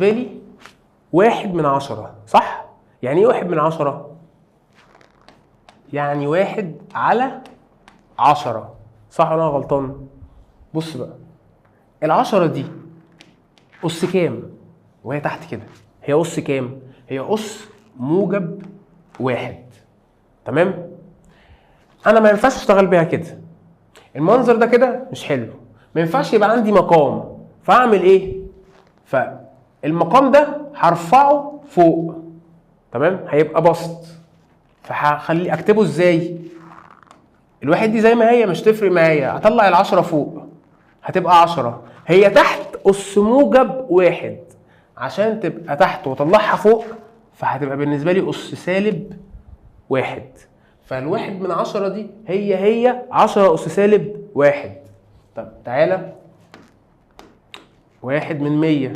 بالنسبة لي 1/10، صح؟ يعني ايه 1/10؟ يعني 1/10، صح ولا انا غلطان؟ بص بقى، ال10 دي أس كام؟ وهي تحت كده، هي أس كام؟ هي أس موجب 1. تمام؟ أنا ما ينفعش أشتغل بيها كده، المنظر ده كده مش حلو، ما ينفعش يبقى عندي مقام، فأعمل إيه؟ فالمقام ده هرفعه فوق، تمام؟ هيبقى بسط، فهخلي أكتبه إزاي؟ الواحد دي زي ما هي مش تفرق معايا، هطلع ال10 فوق هتبقى 10، هي تحت أس موجب 1، عشان تبقى تحت وطلعها فوق فهتبقى بالنسبة لي أس سالب 1. فال1/10 دي هي 10 أس سالب 1. طب تعالى 1/100